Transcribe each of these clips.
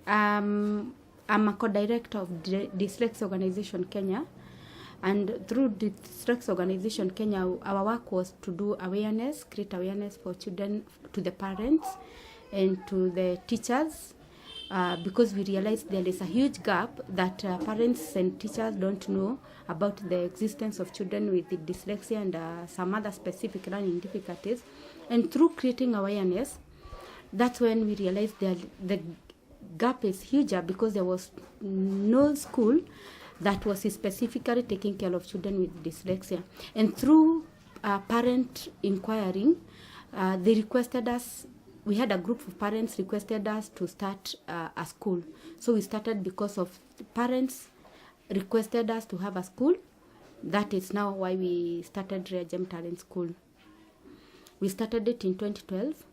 I'm a co-director of Dyslexia Organization Kenya, and through Dyslexia Organization Kenya, our work was to do awareness, create awareness for children, to the parents and to the teachers, because we realized there is a huge gap that parents and teachers don't know about the existence of children with dyslexia and some other specific learning difficulties. And through creating awareness, that's when we realized the gap is huger, because there was no school that was specifically taking care of children with dyslexia. And through parent inquiring, they requested us, we had a group of parents requested us to start a school. So we started because of the parents requested us to have a school. That is now why we started Rare Gem Talent School. We started it in 2012.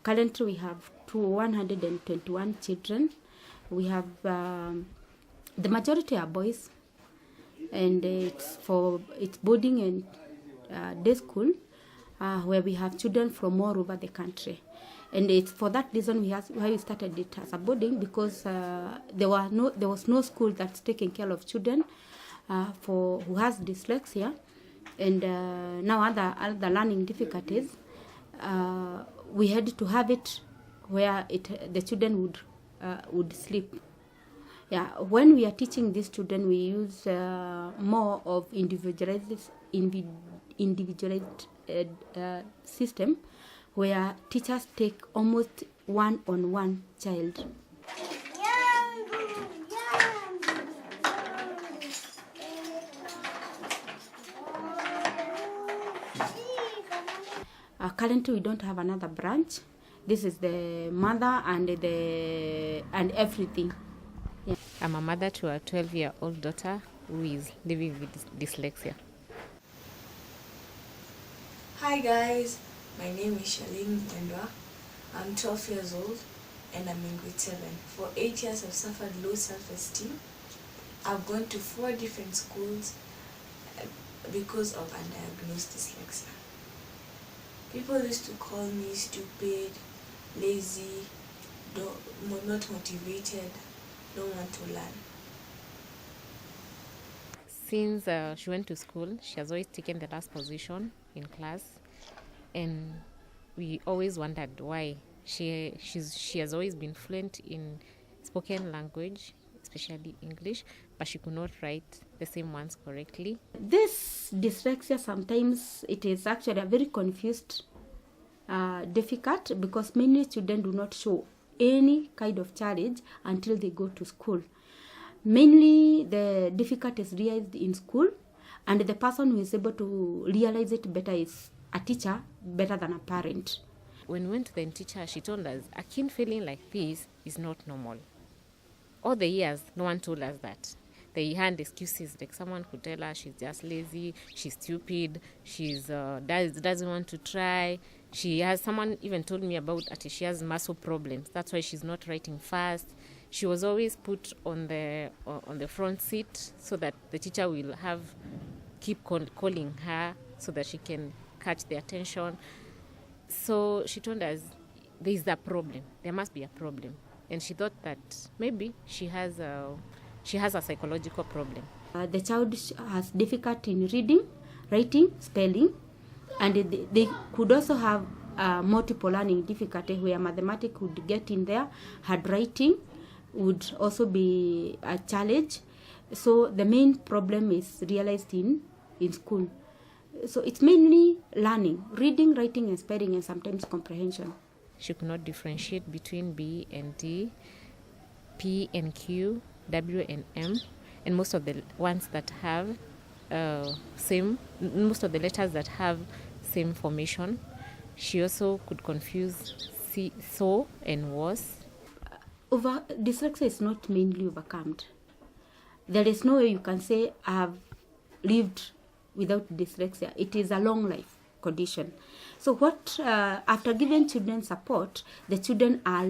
Currently we have 121 children. We have the majority are boys, and it's boarding and day school, where we have children from all over the country. And it's for that reason why we started it as a boarding, because there was no school that's taking care of children who has dyslexia and now other learning difficulties. We had to have it where the children would sleep. Yeah, when we are teaching these children, we use more of individualized system, where teachers take almost one-on-one child. Currently, we don't have another branch. This is the mother and everything. Yeah. I'm a mother to a 12-year-old daughter who is living with dyslexia. Hi guys, my name is Shalini Endwa. I'm 12 years old and I'm in grade 7. For 8 years I've suffered low self-esteem. I've gone to 4 different schools because of undiagnosed dyslexia. People used to call me stupid, lazy, not motivated, don't want to learn. Since she went to school, she has always taken the last position in class, and we always wondered why. She has always been fluent in spoken language, especially English, but she could not write the same ones correctly. This dyslexia, sometimes it is actually a very confused, difficult, because many children do not show any kind of challenge until they go to school. Mainly the difficulty is realized in school, and the person who is able to realize it better is a teacher, better than a parent. When we went to the teacher, she told us a kid feeling like this is not normal. All the years, no one told us that. They had excuses, like someone could tell her she's just lazy, she's stupid, she's doesn't want to try. Someone even told me about that she has muscle problems. That's why she's not writing fast. She was always put on the front seat so that the teacher will keep calling her so that she can catch the attention. So she told us there is a problem. There must be a problem, and she thought that maybe she has a psychological problem. The child has difficulty in reading, writing, spelling, and they could also have multiple learning difficulty, where mathematics would get in there, handwriting would also be a challenge. So the main problem is realized in school. So it's mainly learning, reading, writing, and spelling, and sometimes comprehension. She could not differentiate between B and D, P and Q, W and M, and most of the ones that have most of the letters that have same formation. She also could confuse so and was. Dyslexia is not mainly overcome. There is no way you can say I have lived without dyslexia. It is a long life condition. So after giving children support, the children are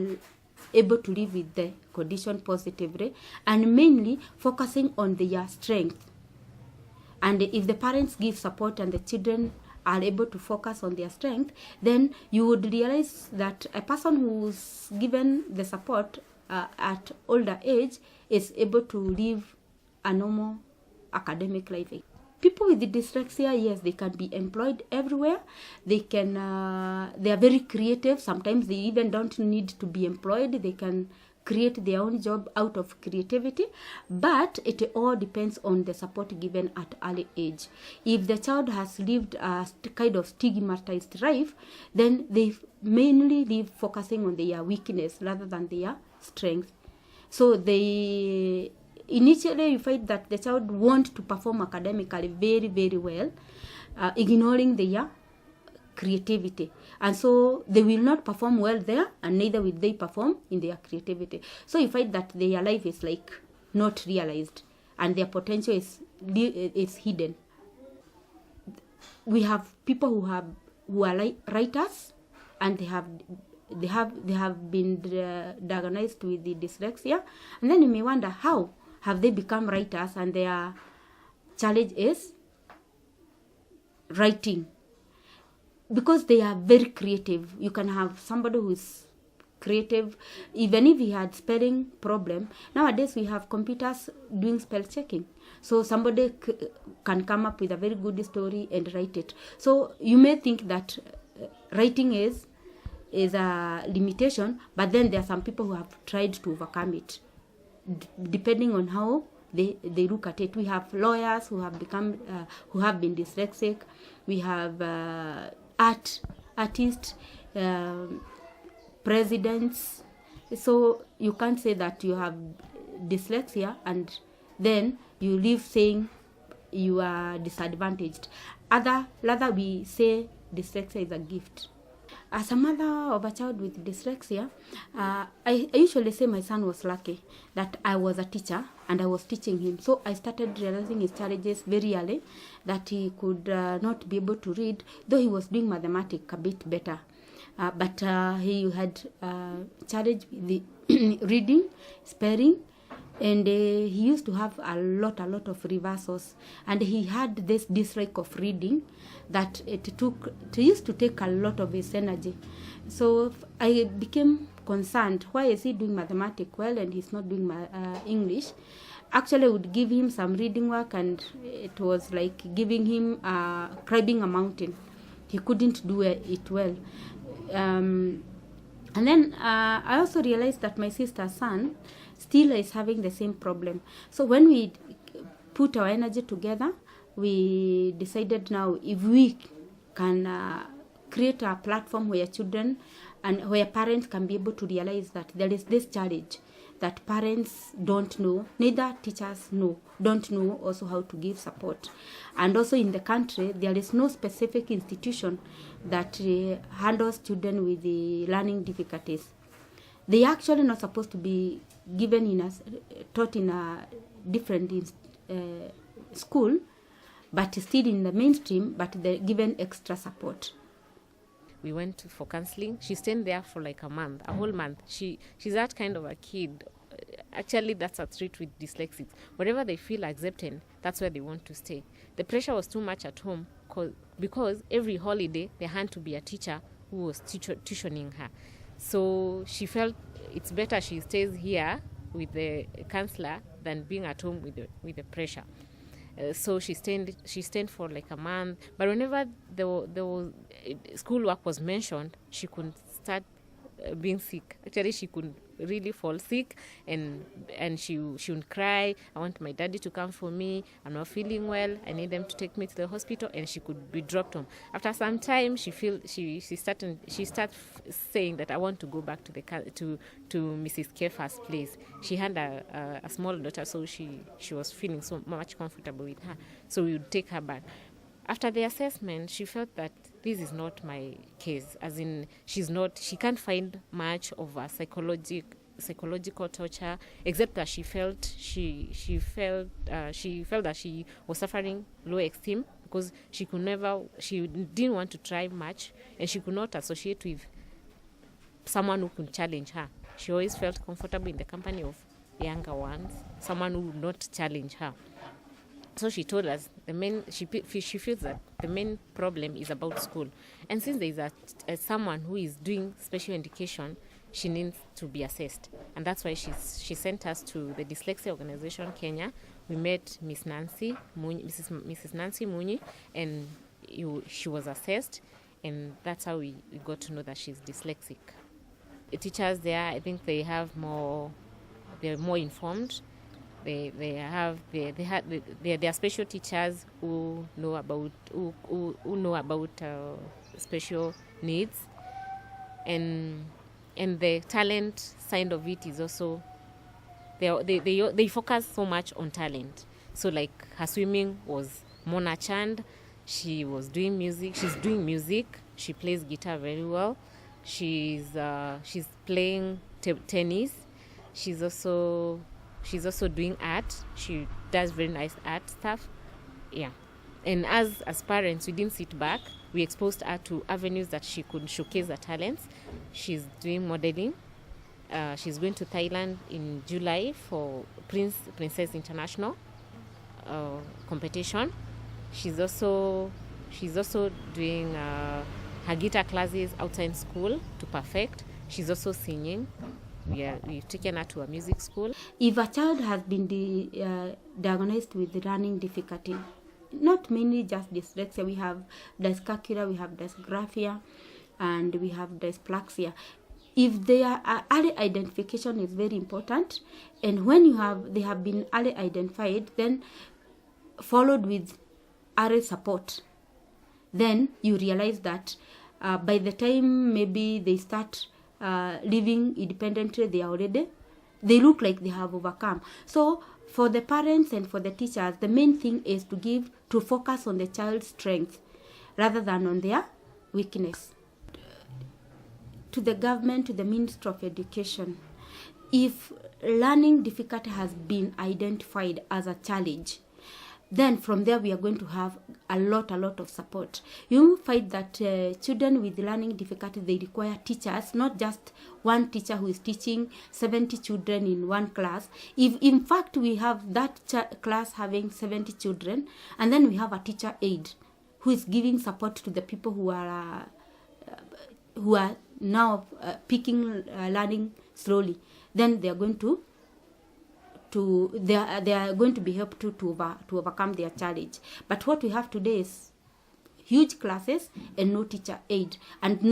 able to live with the condition positively, and mainly focusing on their strength. And if the parents give support and the children are able to focus on their strength, then you would realize that a person who's given the support at older age is able to live a normal academic life. People with dyslexia, yes, they can be employed everywhere. They can, they are very creative. Sometimes they even don't need to be employed. They can create their own job out of creativity, but it all depends on the support given at early age. If the child has lived a kind of stigmatized life, then they mainly live focusing on their weakness rather than their strength. So they initially you find that the child want to perform academically very, very well, ignoring their creativity, and so they will not perform well there, and neither will they perform in their creativity. So you find that their life is like not realized, and their potential is hidden. We have people who are writers, and they have been diagnosed with the dyslexia, and then you may wonder how have they become writers, and their challenge is writing. Because they are very creative. You can have somebody who is creative, even if he had spelling problem. Nowadays we have computers doing spell checking, so somebody can come up with a very good story and write it. So you may think that writing is a limitation, but then there are some people who have tried to overcome it, depending on how they look at it. We have lawyers who have been dyslexic. We have artists, presidents. So you can't say that you have dyslexia and then you live saying you are disadvantaged. Rather we say dyslexia is a gift. As a mother of a child with dyslexia, I usually say my son was lucky that I was a teacher and I was teaching him. So I started realizing his challenges very early, that he could not be able to read, though he was doing mathematics a bit better. But he had challenge with the reading, spelling, and he used to have a lot of reversals, and he had this dislike of reading that it used to take a lot of his energy. So I became concerned, why is he doing mathematics well and he's not doing English? Actually, I would give him some reading work, and it was like giving him climbing a mountain. He couldn't do it well. And then I also realized that my sister's son still is having the same problem. So when we put our energy together, we decided now if we can create a platform where children and where parents can be able to realize that there is this challenge that parents don't know, neither teachers don't know also how to give support. And also in the country, there is no specific institution that handles children with the learning difficulties. They are actually not supposed to be taught in a different school, but still in the mainstream, but they're given extra support. We went for counseling. She stayed there for like a whole month. She's that kind of a kid. Actually, that's a trait with dyslexics. Wherever they feel accepted, that's where they want to stay. The pressure was too much at home because every holiday there had to be a teacher who was tuitioning her. So she felt it's better she stays here with the counselor than being at home with the pressure. So she stayed for like a month. But whenever the schoolwork was mentioned, she could start being sick. Actually, she could really fall sick, and she would cry. I want my daddy to come for me. I'm not feeling well. I need them to take me to the hospital, and she could be dropped home. After some time, she started saying that I want to go back to Mrs. Kefa's place. She had a small daughter, so she was feeling so much comfortable with her. So we would take her back. After the assessment, she felt that this is not my case, as in she can't find much of a psychological torture, except that she felt that she was suffering low esteem because she didn't want to try much, and she could not associate with someone who could challenge her. She always felt comfortable in the company of younger ones, someone who would not challenge her. So she told us she feels that the main problem is about school. And since there is someone who is doing special education, she needs to be assessed. And that's why she sent us to the Dyslexia Organization Kenya. We met Miss Nancy Munyi, Mrs. Nancy Munyi, and she was assessed, and that's how we got to know that she's dyslexic. The teachers there, I think they're more informed. They are special teachers who know about special needs, and the talent side of it is also they focus so much on talent. So like her swimming was more nurtured. She was doing music. She's doing music. She plays guitar very well. She's playing tennis. She's also doing art. She does very nice art stuff. Yeah. And as parents, we didn't sit back. We exposed her to avenues that she could showcase her talents. She's doing modeling. She's going to Thailand in July for Princess International competition. She's also doing her guitar classes outside school to perfect. She's also singing. We've taken her to a music school. If a child has been diagnosed with learning difficulty, not mainly just dyslexia, we have dyscalculia, we have dysgraphia, and we have dyspraxia. If their early identification is very important, and when they have been early identified, then followed with early support, then you realize that by the time maybe they start living independently, they look like they have overcome. So for the parents and for the teachers, the main thing is to focus on the child's strength rather than on their weakness. To the government, to the Ministry of Education, if learning difficulty has been identified as a challenge, then from there we are going to have a lot of support. You find that children with learning difficulty, they require teachers, not just one teacher who is teaching 70 children in one class. If in fact we have that class having 70 children, and then we have a teacher aide who is giving support to the people who are now picking learning slowly, then they are going to be helped to overcome their challenge. But what we have today is huge classes and no teacher aid, and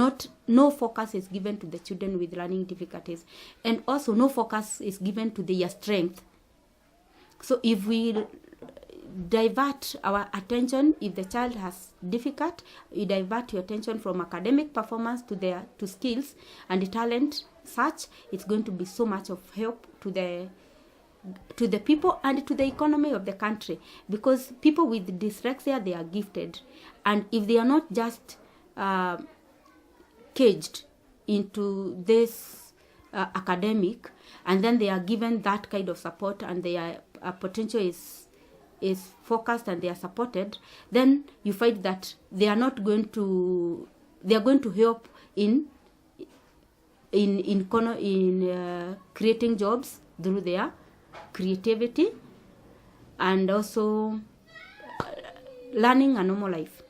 no focus is given to the children with learning difficulties, and also no focus is given to their strength. So if we divert our attention, if the child has difficult, you divert your attention from academic performance to skills and talent, such it's going to be so much of help to the people and to the economy of the country, because people with dyslexia, they are gifted, and if they are not just caged into this academic, and then they are given that kind of support, and their potential is focused and they are supported, then you find that they are going to help in creating jobs through their creativity, and also learning a normal life.